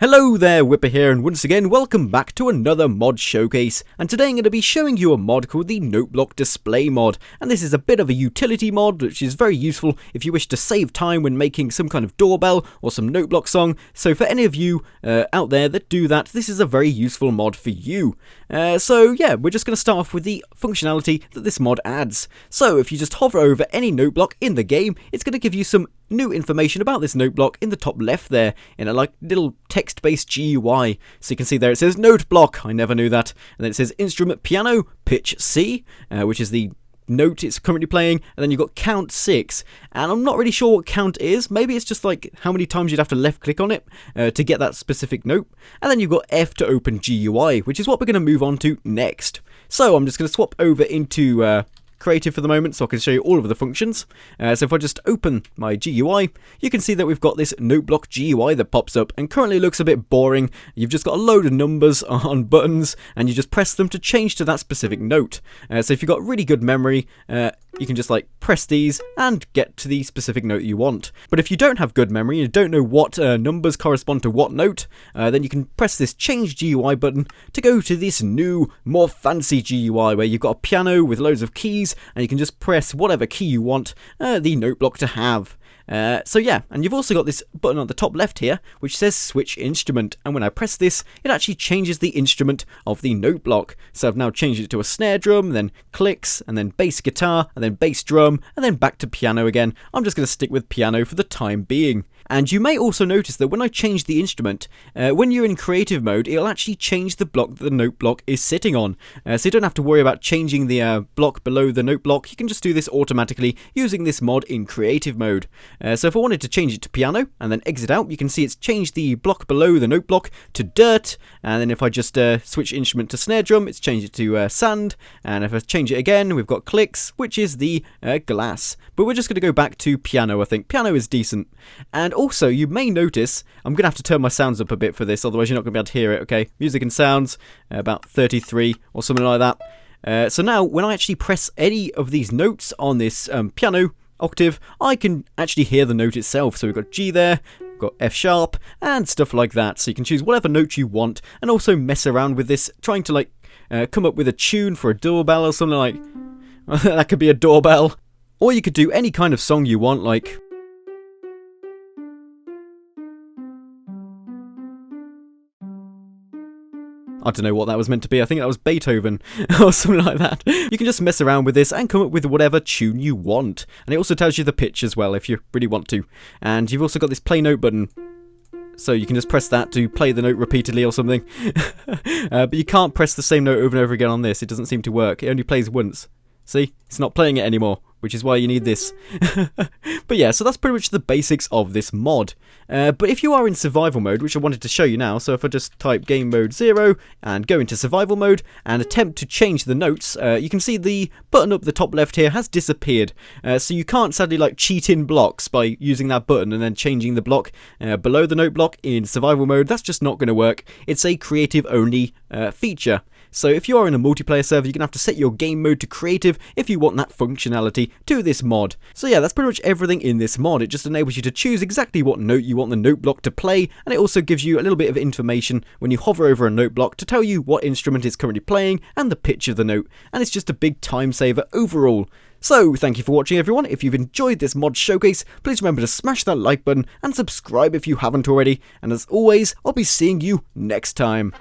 Hello there, Wipper here, and once again, welcome back to another mod showcase. And today I'm going to be showing you a mod called the Note Block Display mod. And this is a bit of a utility mod, which is very useful if you wish to save time when making some kind of doorbell or some note block song. So for any of you out there that do that, this is a very useful mod for you. So yeah, we're just going to start off with the functionality that this mod adds. So if you just hover over any note block in the game, it's going to give you some new information about this note block in the top left there in a little text-based GUI. So you can see there it says note block, I never knew that, and then it says instrument piano pitch C, which is the note it's currently playing, and then you've got count 6, and I'm not really sure what count is. Maybe it's just like how many times you'd have to left click on it to get that specific note, and then you've got F to open GUI, which is what we're going to move on to next. So I'm just going to swap over into Creative for the moment so I can show you all of the functions. So if I just open my GUI, you can see that we've got this note block GUI that pops up and currently looks a bit boring. You've just got a load of numbers on buttons and you just press them to change to that specific note. So if you've got really good memory, you can just like press these and get to the specific note you want. But if you don't have good memory and you don't know what numbers correspond to what note, then you can press this change GUI button to go to this new, more fancy GUI where you've got a piano with loads of keys and you can just press whatever key you want the note block to have. So yeah, and you've also got this button on the top left here which says switch instrument, and when I press this it actually changes the instrument of the note block. So I've now changed it to a snare drum, then clicks, and then bass guitar, and then bass drum, and then back to piano again. I'm just going to stick with piano for the time being. And you may also notice that when I change the instrument, when you're in creative mode, it'll actually change the block that the note block is sitting on. So you don't have to worry about changing the block below the note block. You can just do this automatically using this mod in creative mode. So if I wanted to change it to piano and then exit out, you can see it's changed the block below the note block to dirt. And then if I just switch instrument to snare drum, it's changed it to sand. And if I change it again, we've got clicks, which is the glass. But we're just going to go back to piano, I think. Piano is decent. And also, you may notice, I'm going to have to turn my sounds up a bit for this, otherwise you're not going to be able to hear it, okay? Music and sounds, about 33 or something like that. So now, when I actually press any of these notes on this piano octave, I can actually hear the note itself. So we've got G there, we've got F sharp, and stuff like that. So you can choose whatever note you want, and also mess around with this, trying to like come up with a tune for a doorbell or something like that. Could be a doorbell. Or you could do any kind of song you want, like I don't know what that was meant to be. I think that was Beethoven or something like that. You can just mess around with this and come up with whatever tune you want. And it also tells you the pitch as well if you really want to. And you've also got this play note button. So you can just press that to play the note repeatedly or something. But you can't press the same note over and over again on this. It doesn't seem to work. It only plays once. See? It's not playing it anymore, which is why you need this. But yeah, so that's pretty much the basics of this mod. But if you are in survival mode, which I wanted to show you now, so if I just type game mode 0 and go into survival mode and attempt to change the notes, you can see the button up the top left here has disappeared. So you can't sadly like cheat in blocks by using that button and then changing the block below the note block in survival mode. That's just not going to work. It's a creative only feature. So if you are in a multiplayer server, you're going to have to set your game mode to creative if you want that functionality to this mod. So yeah, that's pretty much everything in this mod. It just enables you to choose exactly what note you want the note block to play, and it also gives you a little bit of information when you hover over a note block to tell you what instrument is currently playing and the pitch of the note, and it's just a big time saver overall. So, thank you for watching everyone. If you've enjoyed this mod showcase, please remember to smash that like button and subscribe if you haven't already, and as always, I'll be seeing you next time.